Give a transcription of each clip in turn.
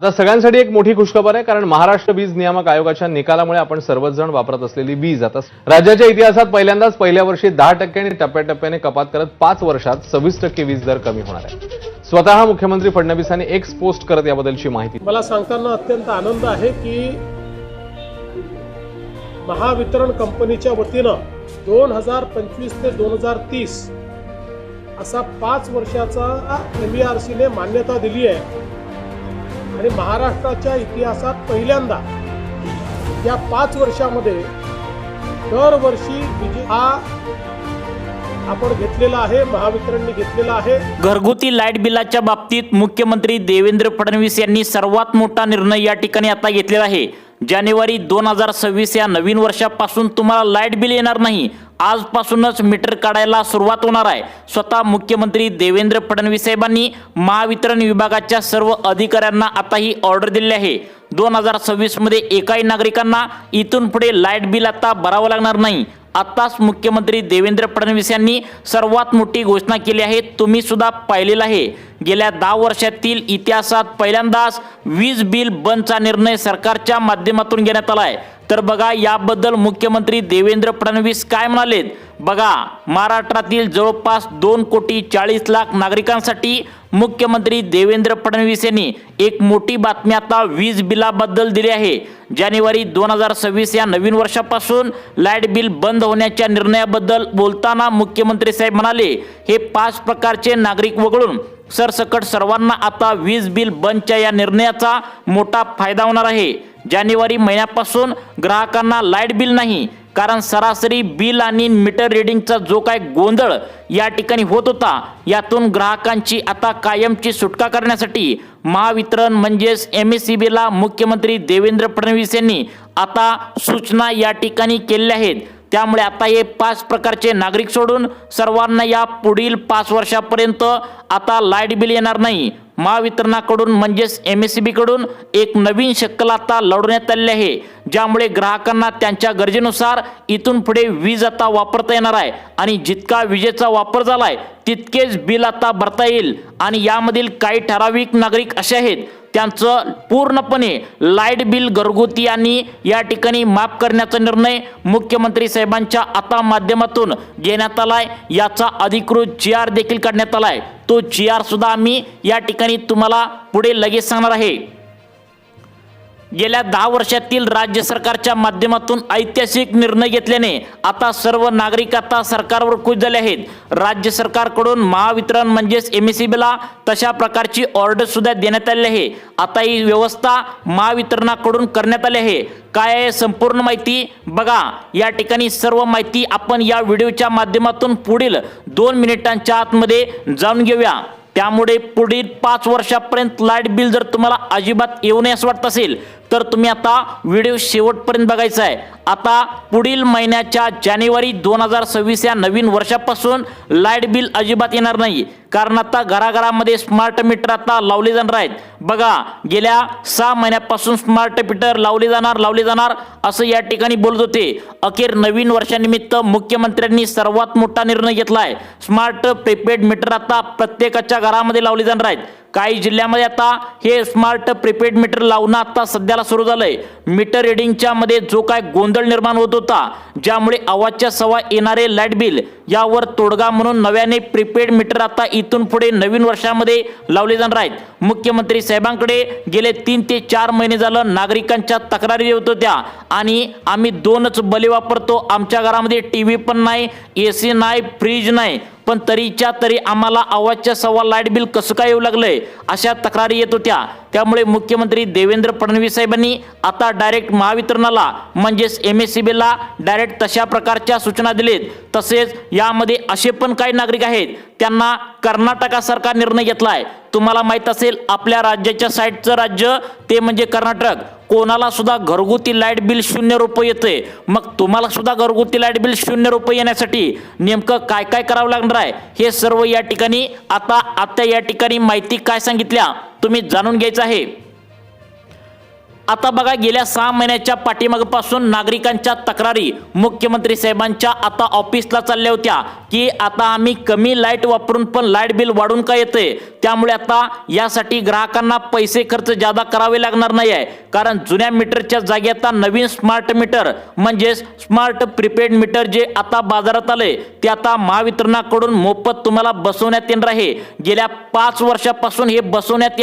आता सगळ्यांसाठी एक मोठी खुशखबर आहे, कारण महाराष्ट्र वीज नियामक आयोगाच्या निकालामुळे आपण सर्वच जण वापरत असलेली वीज आता राज्याच्या इतिहासात पहिल्यांदाच पहिल्या वर्षी 10% टप्प्याटप्प्याने कपात करत 5 वर्षात 26% वीज दर कमी होणार आहे। स्वतः मुख्यमंत्री फडणवीसांनी एक्स पोस्ट करत याबद्दलची माहिती मला सांगताना अत्यंत आनंद आहे की महावितरण कंपनीच्या वतीनं 2025 ते 2030 असा 5 वर्षाचा MERCने मान्यता दिली आहे आणि महाराष्ट्राच्या इतिहासात पहिल्यांदा या 5 वर्षामध्ये दरवर्षी हा आपण घेतलेला आहे, महावितरणने घेतलेला आहे। घरगुती लाईट बिलाच्या बाबतीत मुख्यमंत्री देवेंद्र फडणवीस यांनी सर्वात मोठा निर्णय या ठिकाणी आता घेतलेला आहे। जानेवारी 2026 या नवीन वर्षापासून तुम्हाला लाईट बिल येणार नाही। आजपासूनच मीटर काढायला सुरुवात होणार आहे। स्वतः मुख्यमंत्री देवेंद्र फडणवीस साहेबांनी महावितरण विभागाच्या सर्व अधिकाऱ्यांना आता ही ऑर्डर दिली आहे। 2026 मध्ये एकाही नागरिकांना इथून पुढे लाईट बिल आता भरावं लागणार नाही। आताच मुख्यमंत्री देवेंद्र फडणवीस यांनी सर्वात मोठी घोषणा केली आहे। तुम्ही सुद्धा पाहिलेला आहे, गेल्या 10 वर्षातील इतिहासात पहिल्यांदाच वीज बिल बंदचा निर्णय सरकारच्या माध्यमातून घेण्यात आला आहे। तर बघा याबद्दल मुख्यमंत्री देवेंद्र फडणवीस काय म्हणालेत बघा। महाराष्ट्रातील जवळपास 2,40,00,000 नागरिकांसाठी मुख्यमंत्री देवेंद्र फडणवीस यांनी एक मोठी बातमी आता वीज बिलाबद्दल दिली आहे। जानेवारी 2026 या नवीन वर्षापासून लाईट बिल बंद होण्याच्या निर्णयाबद्दल बोलताना मुख्यमंत्री साहेब म्हणाले, हे 5 प्रकारचे नागरिक वगळून सरसकट सर्वांना आता वीज बिल बंदच्या या निर्णयाचा मोठा फायदा होणार आहे। जानेवारी महिन्यापासून ग्राहकांना लाईट बिल नाही, कारण सरासरी बिल आणि मीटर रिडिंगचा जो काय गोंधळ या ठिकाणी होत होता, यातून ग्राहकांची आता कायमची सुटका करण्यासाठी महावितरण म्हणजेच MSEBला मुख्यमंत्री देवेंद्र फडणवीस यांनी आता सूचना या ठिकाणी केल्या आहेत। त्यामुळे आता हे 5 प्रकारचे नागरिक सोडून सर्वांना या पुढील 5 वर्षापर्यंत आता लाईट बिल येणार नाही। महावितरणाकडून म्हणजेच MSEB कडून एक नवीन शक्कल आता लढवण्यात आली आहे, ज्यामुळे ग्राहकांना त्यांच्या गरजेनुसार इथून पुढे वीज आता वापरता येणार आहे आणि जितका विजेचा वापर झालाय तितकेच बिल आता भरता येईल। आणि यामधील काही ठराविक नागरिक असे आहेत त्यांचं पूर्णपणे लाईट बिल घरगुती आणि या ठिकाणी माफ करण्याचा निर्णय मुख्यमंत्री साहेबांच्या आता माध्यमातून घेण्यात आलाय। याचा अधिकृत GR देखील काढण्यात आलाय। तो GR सुद्धा आम्ही या ठिकाणी तुम्हाला पुढे लगेच सांगणार आहे। गेल्या 10 वर्षातील राज्य सरकारच्या माध्यमातून ऐतिहासिक निर्णय घेतल्याने आता सर्व नागरिक आता सरकारवर खुश झाले आहेत। राज्य सरकारकडून महावितरण म्हणजेच MSEBला तशा प्रकारची ऑर्डर सुद्धा देण्यात आली आहे। आता ही व्यवस्था महावितरणाकडून करण्यात आली आहे। काय आहे संपूर्ण माहिती बघा, या ठिकाणी सर्व माहिती आपण या व्हिडिओच्या माध्यमातून पुढील 2 मिनिटांच्या आतमध्ये जाणून घेऊया। त्यामुळे पुढील 5 वर्षापर्यंत लाईट बिल जर तुम्हाला अजिबात येऊ नये असं वाटत असेल तर तुम्ही आता व्हिडिओ शेवटपर्यंत बघायचा आहे। आता पुढील महिन्याच्या जानेवारी 2026 या नवीन वर्षापासून लाईट बिल अजिबात येणार नाही, कारण आता घराघरामध्ये स्मार्ट मीटर आता लावले जाणार आहेत। बघा गेल्या 6 महिन्यापासून स्मार्ट मीटर लावले जाणार असं या ठिकाणी बोलत होते। अखेर नवीन वर्षानिमित्त मुख्यमंत्र्यांनी सर्वात मोठा निर्णय घेतला आहे। स्मार्ट प्रीपेड मीटर आता प्रत्येकाच्या घरामध्ये लावले जाणार आहेत। काही जिल्ह्यामध्ये आता हे स्मार्ट प्रीपेड मीटर लावणं आता सध्याला सुरू झालंय। मीटर रिडिंगच्या मध्ये जो काय गोंधळ निर्माण होत होता, ज्यामुळे आवाजच्या सवा येणारे लाईट बिल, यावर तोडगा म्हणून नव्याने प्रीपेड मीटर आता इथून पुढे नवीन वर्षामध्ये लावले जाणार आहेत। मुख्यमंत्री साहेबांकडे गेले 3 ते 4 महिने झालं नागरिकांच्या तक्रारी येत होत्या आणि आम्ही 2च बले वापरतो, आमच्या घरामध्ये TV पण नाही, AC नाही, फ्रीज नाही, पण तरीच्या तरी आम्हाला आवाजच्या सव्वा लाईट बिल कसं काय येऊ लागलंय अशा तक्रारी येत होत्या। त्यामुळे मुख्यमंत्री देवेंद्र फडणवीस साहेबांनी आता डायरेक्ट महावितरणाला म्हणजेच MSEBला डायरेक्ट तशा प्रकारच्या सूचना दिलेत। तसेच यामध्ये असे पण काही नागरिक आहेत त्यांना कर्नाटकासारखा निर्णय घेतलाय। तुम्हाला माहित असेल आपल्या राज्याच्या साईडचं राज्य ते म्हणजे कर्नाटक, कोणाला सुद्धा घरगुती लाईट बिल 0 रुपये येते। मग तुम्हाला सुद्धा घरगुती लाईट बिल 0 रुपये येण्यासाठी नेमकं काय काय करावं लागणार आहे हे सर्व या ठिकाणी आता या ठिकाणी माहिती काय सांगितल्या तुम्ही जाणून घ्यायचं आहे। आता बघा गेल्या 6 महिन्याच्या पाठीमागपासून नागरिकांच्या तक्रारी मुख्यमंत्री साहेबांच्या आता ऑफिसला चालल्या होत्या। की आता आम्ही कमी लाईट वापरून पण लाईट बिल वाढून का येते, त्यामुळे आता यासाठी ग्राहकांना पैसे खर्च जादा करावे लागणार नाही आहे. कारण जुन्या मीटरच्या जागी आता नवीन स्मार्ट मीटर म्हणजे स्मार्ट प्रीपेड मीटर जे आता बाजारात आले ते आता महावितरणाकडून मोफत तुम्हाला बसवण्यात येणार आहे. गेल्या 5 वर्षापासून हे बसवण्यात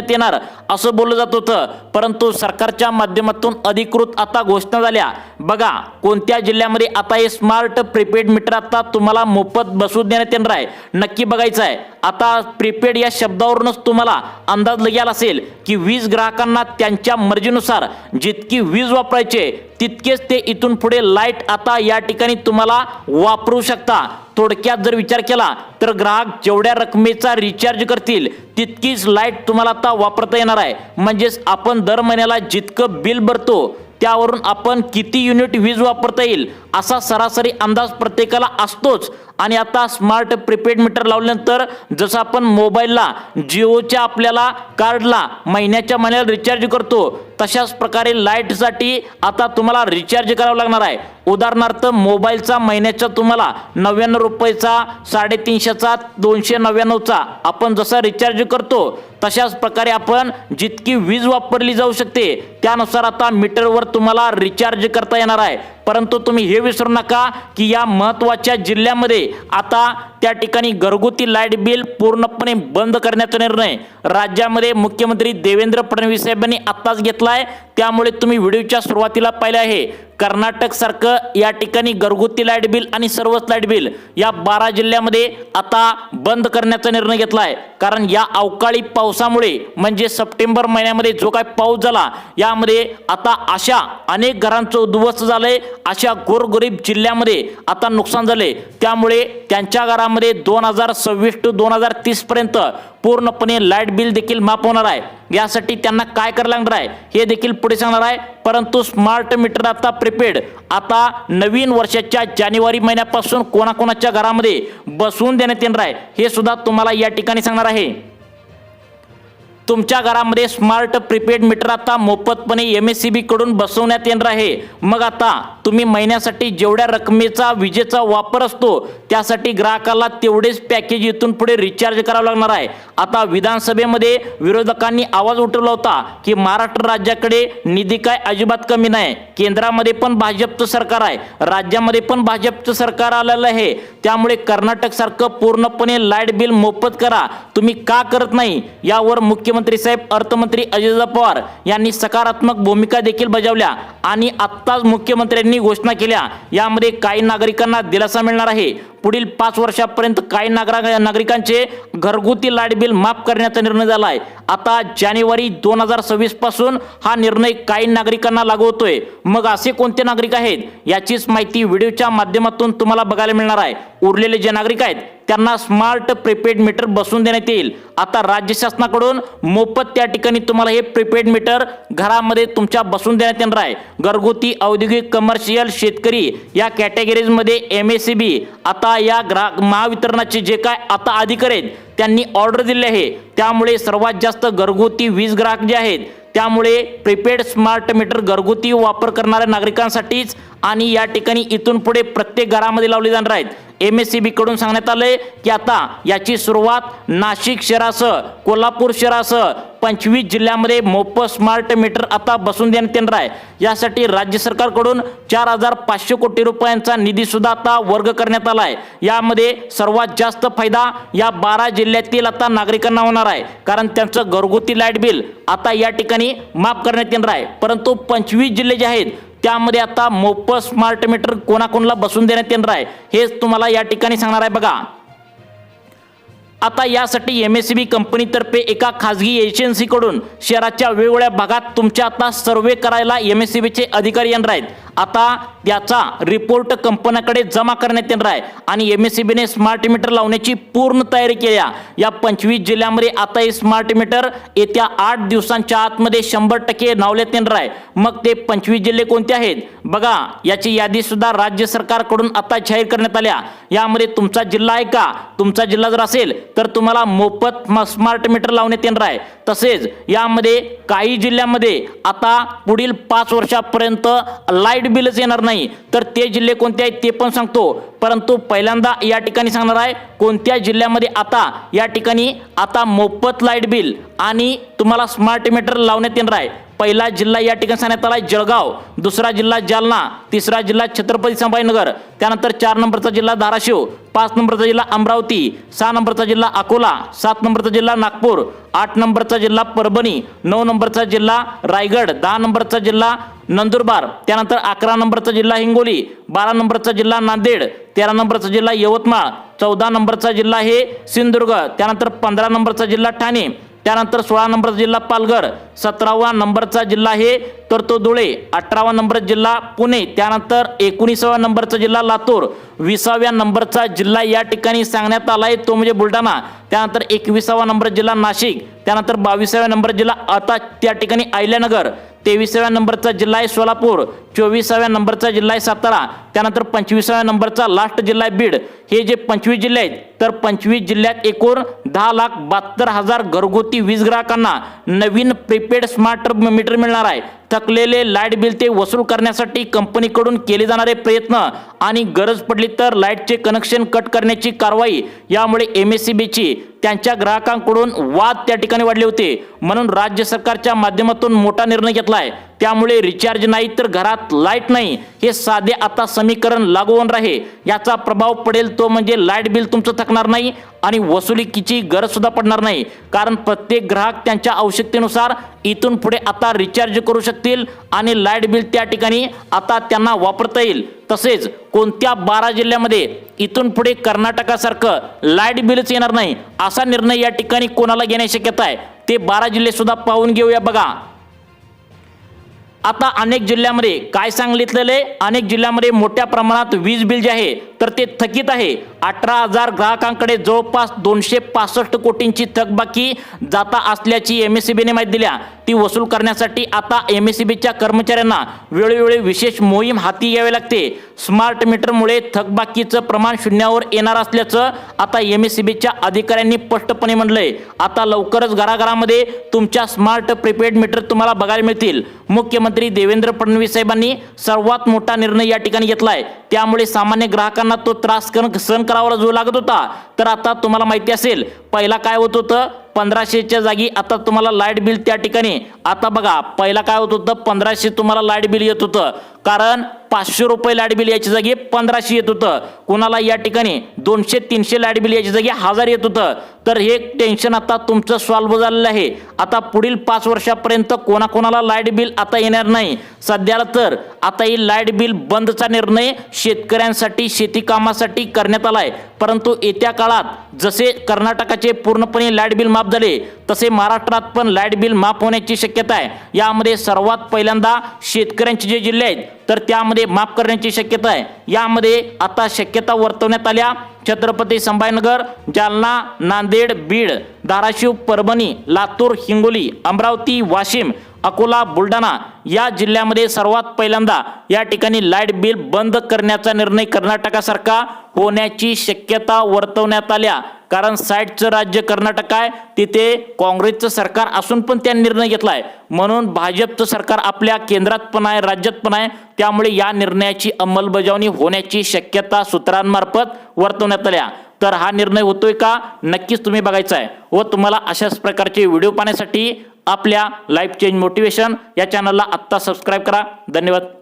येणार असं बोललं जात होतं, परंतु सरकारच्या माध्यमातून अधिकृत आता घोषणा झाल्या. बघा कोणत्या जिल्ह्यामध्ये आता हे स्मार्ट प्रीपेड मीटर आता तुम्हाला मोफत बसवून देण्यात येणार आहे. नक्की बघायचं आहे. आता प्रीपेड या शब्दावरूनच तुम्हाला अंदाज लागला असेल की वीज ग्राहकांना त्यांच्या मर्जीनुसार जितकी वीज वापरायचे तितकेच ते इथून पुढे लाईट आता या ठिकाणी तुम्हाला वापरू शकता. थोडक्यात जर विचार केला तर ग्राहक जेवढ्या रकमेचा रिचार्ज करतील तितकीच लाईट तुम्हाला आता वापरता येणार आहे. म्हणजेच आपण दर महिन्याला जितकं बिल भरतो त्यावरून आपण किती युनिट वीज वापरता येईल असा सरासरी अंदाज प्रत्येकाला असतोच. आणि आता स्मार्ट प्रीपेड मीटर लावल्यानंतर जसं आपण मोबाईलला जिओच्या आपल्याला कार्डला महिन्याला रिचार्ज करतो तशाच प्रकारे लाईटसाठी आता तुम्हाला रिचार्ज करावं लागणार आहे. उदाहरणार्थ मोबाईलचा महिन्याचा तुम्हाला 99 रुपयाचा 350चा 299चा आपण जसा रिचार्ज करतो तशाच प्रकारे आपण जितकी वीज वापरली जाऊ शकते त्यानुसार आता मीटरवर तुम्हाला रिचार्ज करता येणार आहे. परंतु तुम्ही हे विसरू नका की या महत्त्वाच्या जिल्ह्यामध्ये आता त्या ठिकाणी घरगुती लाईट बिल पूर्णपणे बंद करण्याचा निर्णय राज्यामध्ये मुख्यमंत्री देवेंद्र फडणवीस साहेबांनी आत्ताच घेतलाय. त्यामुळे तुम्ही व्हिडिओच्या सुरुवातीला पाहिले आहे कर्नाटक सारखं या ठिकाणी घरगुती लाईट बिल आणि सर्वच लाईट बिल या 12 जिल्ह्यामध्ये आता बंद करण्याचा निर्णय घेतलाय. कारण या अवकाळी पावसामुळे म्हणजे सप्टेंबर महिन्यामध्ये जो काय पाऊस झाला यामध्ये आता अशा अनेक घरांचं उद्ध्वस्त झालंय. अशा गोरगरीब जिल्ह्यामध्ये आता नुकसान झाले. त्यामुळे त्यांच्या घरामध्ये 2026 ते 2030 पर्यंत पूर्णपणे लाईट बिल देखील माफ होणार आहे. यासाठी त्यांना काय करायला लागणार आहे हे देखील पुढे सांगणार आहे. परंतु स्मार्ट मीटर आता प्रीपेड आता नवीन वर्षाच्या जानेवारी महिन्यापासून कोणाकोणाच्या घरामध्ये बसवून देण्यात येणार आहे हे सुद्धा तुम्हाला या ठिकाणी सांगणार आहे. तुमच्या घरामध्ये स्मार्ट प्रीपेड मीटर आता मोफतपणे MSEB कडून बसवण्यात येणार आहे. मग आता तुम्ही महिन्यासाठी जेवढ्या रकमेचा विजेचा वापर असतो त्यासाठी ग्राहकाला तेवढेच पॅकेज इथून पुढे रिचार्ज करावं लागणार आहे. आता विधानसभेमध्ये विरोधकांनी आवाज उठवला होता की महाराष्ट्र राज्याकडे निधी काय अजिबात कमी नाही, केंद्रामध्ये पण भाजपचं सरकार आहे, राज्यामध्ये पण भाजपचं सरकार आलेलं आहे, त्यामुळे कर्नाटक सारखं पूर्णपणे लाईट बिल मोफत करा, तुम्ही का करत नाही यावर मुख्यमंत्री साहेब अर्थमंत्री अजितदादा पवार यांनी सकारात्मक भूमिका देखील बजावल्या आणि आत्ताच मुख्यमंत्र्यांनी घोषणा केल्या. यामध्ये काही नागरिकांना दिलासा मिळणार आहे. पुढील 5 वर्षापर्यंत काही नागरिकांचे घरगुती लाईट बिल माफ करण्याचा निर्णय झाला आहे. आता जानेवारी 2026 पासून हा निर्णय काही नागरिकांना लागू होतोय. मग असे कोणते नागरिक आहेत याचीच माहिती व्हिडिओच्या माध्यमातून तुम्हाला बघायला मिळणार आहे. उरलेले जे नागरिक आहेत त्यांना स्मार्ट प्रीपेड मीटर बसवून देण्यात येईल. आता राज्य शासनाकडून मोफत त्या ठिकाणी तुम्हाला हे प्रीपेड मीटर घरामध्ये तुमच्या बसवून देण्यात येणार आहे. घरगुती, औद्योगिक, कमर्शियल, शेतकरी या कॅटेगरीजमध्ये MSEB आता या महावितरणाचे जे काय आता अधिकारी आहेत त्यांनी ऑर्डर दिली आहे. त्यामुळे सर्वात जास्त घरगुती वीज ग्राहक जे आहेत त्यामुळे प्रीपेड स्मार्ट मीटर घरगुती वापर करणाऱ्या नागरिकांसाठीच आणि या ठिकाणी इथून पुढे प्रत्येक घरामध्ये लावले जाणार आहेत. MSEB कडून सांगण्यात आलंय की आता याची सुरुवात नाशिक शहरासह कोल्हापूर शहरासह 25 जिल्ह्यामध्ये मोफत स्मार्ट मीटर आता बसवून देण्यात येणार आहे. यासाठी राज्य सरकारकडून 4500 कोटी रुपयांचा निधी सुद्धा आता वर्ग करण्यात आला आहे. यामध्ये सर्वात जास्त फायदा या 12 जिल्ह्यातील आता नागरिकांना होणार आहे. कारण त्यांचं घरगुती लाईट बिल आता या ठिकाणी माफ करण्यात येणार आहे. परंतु 25 जिल्हे जे आहेत त्यामध्ये आता मोफत स्मार्ट मीटर कोणाकोणाला बसवून देण्यात येणार आहे हेच तुम्हाला या ठिकाणी सांगणार आहे. बघा आता यासाठी MSEB कंपनीतर्फे एका खाजगी एजन्सीकडून शहराच्या वेगवेगळ्या भागात तुमच्या आता सर्वे करायला MSEBचे अधिकारी येणार आहेत. आता त्याचा रिपोर्ट कंपन्याकडे जमा करण्यात येणार आहे आणि MSEBने स्मार्ट मीटर लावण्याची पूर्ण तयारी केली आहे. या 25 जिल्ह्यामध्ये आता हे स्मार्ट मीटर येत्या 8 दिवसांच्या आतमध्ये 100% लावण्यात येणार आहे. मग ते 25 जिल्हे कोणते आहेत बघा, याची यादी सुद्धा राज्य सरकारकडून आता जाहीर करण्यात आल्या. यामध्ये तुमचा जिल्हा आहे का, तुमचा जिल्हा जर असेल तर तुम्हाला मोफत स्मार्ट मीटर लावण्यात येणार आहे। तसेच यामध्ये काही जिल्ह्यामध्ये आता पुढील 5 वर्षापर्यंत लाईट बिलच येणार नाही। तर ते जिल्हे कोणते आहेत ते पण सांगतो, परंतु पहिल्यांदा या ठिकाणी सांगणार आहे कोणत्या जिल्ह्यामध्ये आता या ठिकाणी आता मोफत लाईट बिल आणि तुम्हाला स्मार्ट मीटर लावण्यात येणार आहे। पहिला जिल्हा या ठिकाणी सांगण्यात आला जळगाव, दुसरा जिल्हा जालना, तिसरा जिल्हा छत्रपती संभाजीनगर, त्यानंतर 4 नंबरचा जिल्हा धाराशिव, 5 नंबरचा जिल्हा अमरावती, 6 नंबरचा जिल्हा अकोला, 7 नंबरचा जिल्हा नागपूर, 8 नंबरचा जिल्हा परभणी, 9 नंबरचा जिल्हा रायगड, 10 नंबरचा जिल्हा नंदुरबार, त्यानंतर 11 नंबरचा जिल्हा हिंगोली, 12 नंबरचा जिल्हा नांदेड, 13 नंबरचा जिल्हा यवतमाळ, 14 नंबरचा जिल्हा हे सिंधुदुर्ग, त्यानंतर 15 नंबरचा जिल्हा ठाणे, त्यानंतर 16 नंबरचा जिल्हा पालघर, 17वा नंबरचा जिल्हा हे तर तो धुळे, 18वा नंबर जिल्हा पुणे, त्यानंतर 19वा नंबरचा जिल्हा लातूर, 20व्या नंबरचा जिल्हा या ठिकाणी सांगण्यात आलाय तो म्हणजे बुलढाणा, त्यानंतर 21वा नंबर जिल्हा नाशिक, त्यानंतर 22व्या नंबर जिल्हा आता त्या ठिकाणी अहिल्यानगर, 23व्या नंबरचा जिल्हा आहे सोलापूर, 24व्या नंबरचा जिल्हा आहे सातारा, त्यानंतर 25व्या नंबरचा लास्ट जिल्हा आहे बीड। हे जे 25 जिल्हे आहेत तर 25 जिल्ह्यात एकूण 10,72,000 घरगुती वीज ग्राहकांना नवीन प्रीपेड स्मार्ट मीटर मिळणार आहे। थकलेले लाईट बिल ते वसूल करण्यासाठी कंपनीकडून केले जाणारे प्रयत्न आणि गरज पडली तर लाईटचे कनेक्शन कट करण्याची कारवाई यामुळे MSEBची त्यांच्या ग्राहकांकडून वाद त्या ठिकाणी वाढले होते, म्हणून राज्य सरकारच्या माध्यमातून मोठा निर्णय घेतलाय। त्यामुळे रिचार्ज नाही तर घरात लाईट नाही हे साधे आता समीकरण लागू होणार आहे। याचा प्रभाव पडेल तो म्हणजे लाईट बिल तुमचं थकणार नाही आणि वसुलीची गरज सुद्धा पडणार नाही, कारण प्रत्येक ग्राहक त्यांच्या आवश्यकतेनुसार इथून पुढे आता रिचार्ज करू शकतील आणि लाईट बिल त्या ठिकाणी आता त्यांना वापरता येईल। तसेच कोणत्या 12 जिल्ह्यामध्ये इथून पुढे कर्नाटकासारखं लाईट बिलच येणार नाही असा निर्णय या ठिकाणी कोणाला घेण्याची शक्यता आहे ते 12 जिल्हे सुद्धा पाहून घेऊया बघा। आता अनेक जिल्ह्यामध्ये काय सांगितलेले, अनेक जिल्ह्यामध्ये मोठ्या प्रमाणात वीज बिल जे आहे तर ते थकीत आहे। 18,000 ग्राहकांकडे जवळपास 265 कोटींची थकबाकी जाता असल्याची MSEBने माहिती दिल्या। ती वसूल करण्यासाठी आता MSEBच्या कर्मचाऱ्यांना वेळोवेळी विशेष मोहीम हाती घ्यावी लागते। स्मार्ट मीटरमुळे थकबाकीचं प्रमाण शून्यावर येणार असल्याचं आता MSEBच्या अधिकाऱ्यांनी स्पष्टपणे म्हटलंय। आता लवकरच घराघरामध्ये तुमच्या स्मार्ट प्रीपेड मीटर तुम्हाला बघायला मिळतील। मुख्यमंत्री देवेंद्र फडणवीस साहेबांनी सर्वात मोठा निर्णय या ठिकाणी घेतलाय, त्यामुळे सामान्य ग्राहकांना तो त्रास सहन करावा जो लागत होता तर आता तुम्हाला माहिती असेल पहिला काय होत होतं 1500च्या जागी आता तुम्हाला लाईट बिल त्या ठिकाणी आता बघा पहिला काय होत होतं 1500 तुम्हाला लाईट बिल येत होतं, कारण 500 रुपये लाईट बिल याची जागी 1500 येत होतं। कुणाला या ठिकाणी 200-300 लाईट बिल याची जागी 1000 येत होतं। तर हे टेन्शन आता तुमचं सॉल्व्ह झालेलं आहे। आता पुढील 5 वर्षापर्यंत कोणाकोणाला लाईट बिल आता येणार नाही। सध्याला तर आता ही लाईट बिल बंदचा निर्णय शेतकऱ्यांसाठी शेती कामासाठी करण्यात आलाय, परंतु येत्या काळात जसे कर्नाटकाचे पूर्णपणे लाईट बिल माफ झाले तसे महाराष्ट्रात पण लाईट बिल माफ होण्याची शक्यता आहे। यामध्ये सर्वात पहिल्यांदा शेतकऱ्यांचे जे जिल्हे आहेत तर त्यामध्ये माफ करण्याची शक्यता आहे। यामध्ये आता शक्यता वर्तवण्यात आल्या छत्रपती संभाजीनगर, जालना, नांदेड, बीड, धाराशिव, परभणी, लातूर, हिंगोली, अमरावती, वाशिम, अकोला, बुलढाणा या जिल्ह्यामध्ये सर्वात पहिल्यांदा या ठिकाणी लाईट बिल बंद करण्याचा निर्णय कर्नाटकासारखा होण्याची शक्यता वर्तवण्यात आल्या, कारण साईडचं राज्य कर्नाटक आहे, तिथे काँग्रेसचं सरकार असून पण त्यांनी निर्णय घेतलाय, म्हणून भाजपचं सरकार आपल्या केंद्रात पण आहे राज्यात पण आहे, त्यामुळे या निर्णयाची अंमलबजावणी होण्याची शक्यता सूत्रांमार्फत वर्तवण्यात आल्या। तर हा निर्णय होतोय का नक्कीच तुम्ही बघायचा आहे व तुम्हाला अशाच प्रकारचे व्हिडिओ पाहण्यासाठी आपल्या लाईफ चेंज मोटिवेशन या चॅनलला आत्ता सबस्क्राईब करा। धन्यवाद।